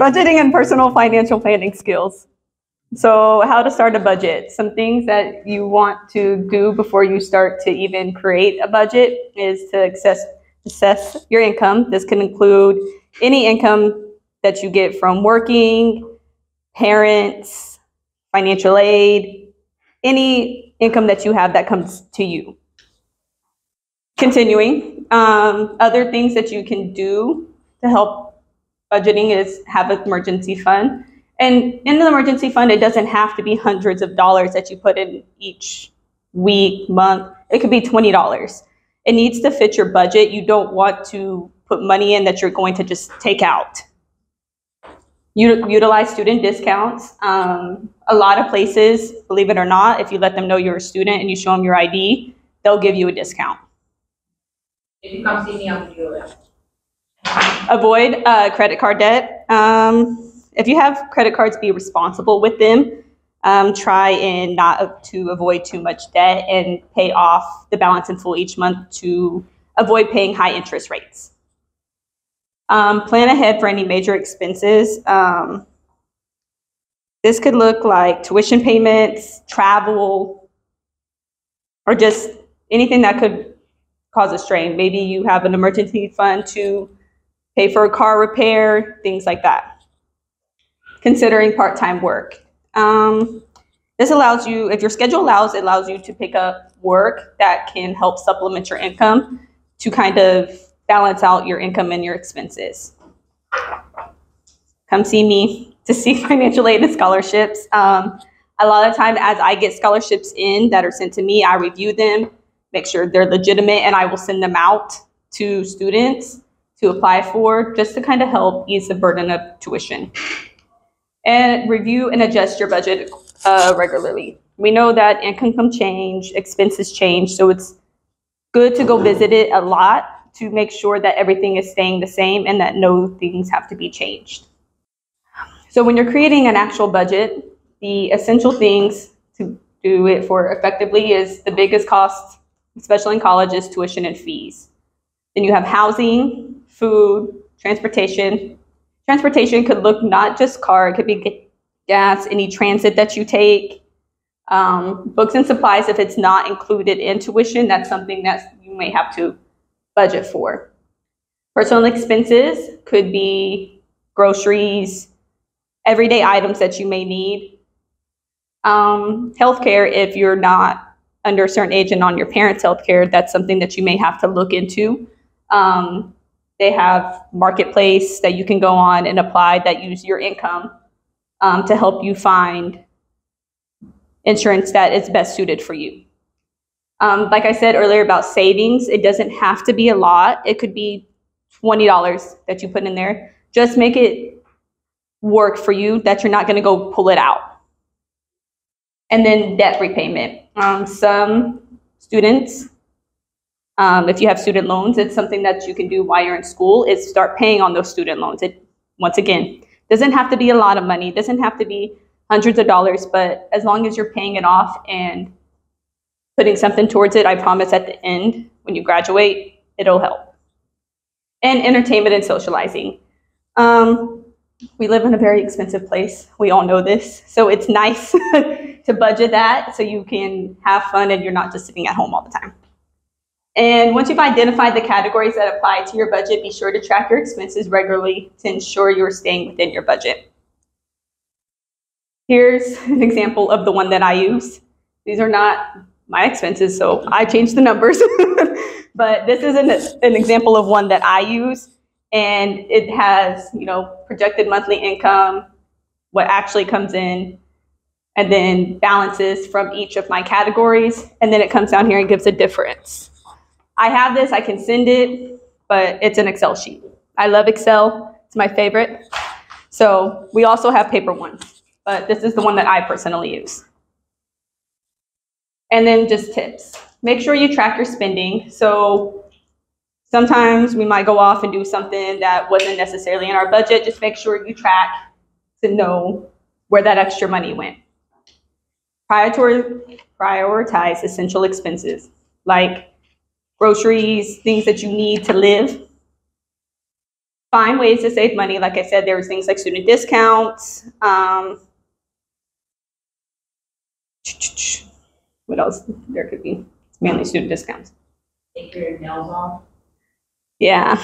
Budgeting and personal financial planning skills. So how to start a budget. Some things that you want to do before you start to even create a budget is to assess your income. This can include any income that you get from working, parents, financial aid, any income that you have that comes to you. Continuing, other things that you can do to help budgeting is have an emergency fund. And in the emergency fund, it doesn't have to be hundreds of dollars that you put in each week, month. It could be $20. It needs to fit your budget. You don't want to put money in that you're going to just take out. Utilize student discounts. A lot of places, believe it or not, if you let them know you're a student and you show them your ID, they'll give you a discount. If you come see me, I'll do it. Avoid credit card debt. If you have credit cards, be responsible with them. Try and not to avoid too much debt and pay off the balance in full each month to avoid paying high interest rates. Plan ahead for any major expenses. This could look like tuition payments, travel, or just anything that could cause a strain. Maybe you have an emergency fund to pay for a car repair, things like that. Considering part-time work. This allows you, if your schedule allows, it allows you to pick up work that can help supplement your income to kind of balance out your income and your expenses. Come see me to see financial aid and scholarships. A lot of time as I get scholarships in that are sent to me, I review them, make sure they're legitimate, and I will send them out to students to apply for, just to kind of help ease the burden of tuition. And review and adjust your budget regularly. We know that income can change, expenses change, so it's good to go visit it a lot to make sure that everything is staying the same and that no things have to be changed. So when you're creating an actual budget, the essential things to do it for effectively is the biggest cost, especially in college, is tuition and fees. Then you have housing, food, transportation. Transportation could look not just car, it could be gas, any transit that you take. Books and supplies, if it's not included in tuition, that's something that you may have to budget for. Personal expenses could be groceries, everyday items that you may need. Healthcare, if you're not under a certain age and on your parents' healthcare, that's something that you may have to look into. They have marketplace that you can go on and apply that use your income to help you find insurance that is best suited for you. Like I said earlier about savings, it doesn't have to be a lot. It could be $20 that you put in there. Just make it work for you that you're not going to go pull it out. And then debt repayment. Some students, if you have student loans, it's something that you can do while you're in school is start paying on those student loans. It, once again, doesn't have to be a lot of money. It doesn't have to be hundreds of dollars, but as long as you're paying it off and putting something towards it, I promise at the end, when you graduate, it'll help. And entertainment and socializing. We live in a very expensive place. We all know this. So it's nice to budget that so you can have fun and you're not just sitting at home all the time. And once you've identified the categories that apply to your budget, be sure to track your expenses regularly to ensure you're staying within your budget. Here's an example of the one that I use. These are not my expenses, so I changed the numbers. But this is an example of one that I use. And it has, projected monthly income, what actually comes in, and then balances from each of my categories. And then it comes down here and gives a difference. I have this, I can send it, but it's an Excel sheet. I love Excel, it's my favorite. So we also have paper ones, but this is the one that I personally use. And then just tips. Make sure you track your spending. So sometimes we might go off and do something that wasn't necessarily in our budget. Just make sure you track to know where that extra money went. Prioritize essential expenses like groceries, things that you need to live. Find ways to save money. Like I said, there's things like student discounts. What else there could be? It's mainly student discounts. Take your nails off. Yeah.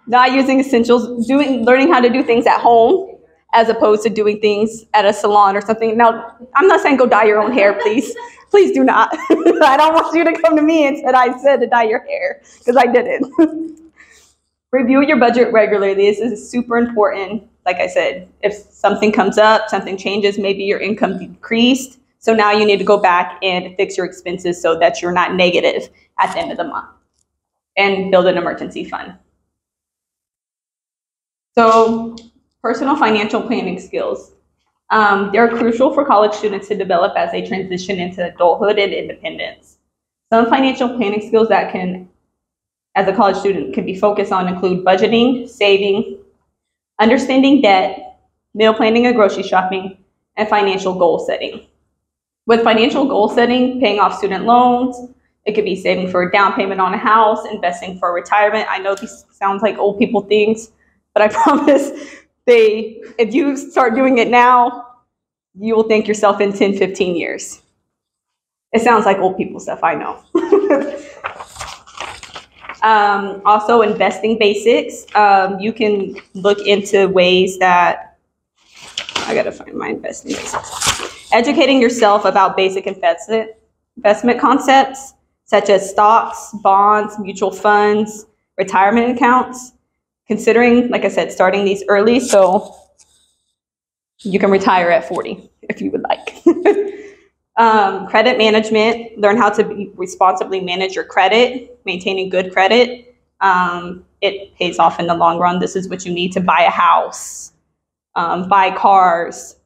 Not using essentials, learning how to do things at home as opposed to doing things at a salon or something. Now, I'm not saying go dye your own hair, please. Please do not. I don't want you to come to me and say I said to dye your hair, because I didn't. Review your budget regularly. This is super important. Like I said, if something comes up, something changes, maybe your income decreased. So now you need to go back and fix your expenses so that you're not negative at the end of the month, and build an emergency fund. So personal financial planning skills. They're crucial for college students to develop as they transition into adulthood and independence. Some financial planning skills that can, as a college student, can be focused on include budgeting, saving, understanding debt, meal planning and grocery shopping, and financial goal setting. With financial goal setting, paying off student loans, it could be saving for a down payment on a house, investing for retirement. I know these sounds like old people things, but I promise if you start doing it now, you will thank yourself in 10, 15 years. It sounds like old people stuff, I know. Also, investing basics. You can look into ways that, I gotta find my investing basics. Educating yourself about basic investment concepts, such as stocks, bonds, mutual funds, retirement accounts. Considering, like I said, starting these early so you can retire at 40 if you would like. Credit management, learn how to responsibly manage your credit, maintaining good credit. It pays off in the long run. This is what you need to buy a house, buy cars.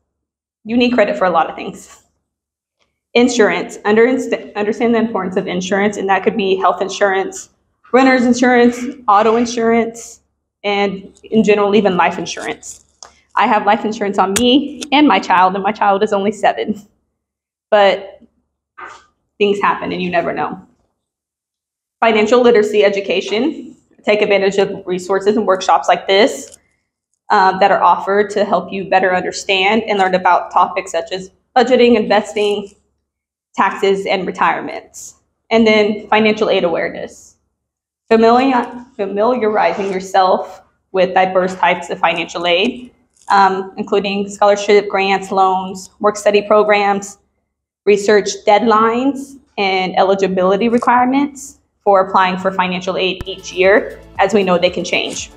You need credit for a lot of things. Insurance, understand the importance of insurance, and that could be health insurance, renter's insurance, auto insurance, and in general, even life insurance. I have life insurance on me and my child is only 7. But things happen and you never know. Financial literacy education. Take advantage of resources and workshops like this that are offered to help you better understand and learn about topics such as budgeting, investing, taxes, and retirements. And then financial aid awareness. Familiarizing yourself with diverse types of financial aid, including scholarship, grants, loans, work-study programs, research deadlines, and eligibility requirements for applying for financial aid each year, as we know they can change.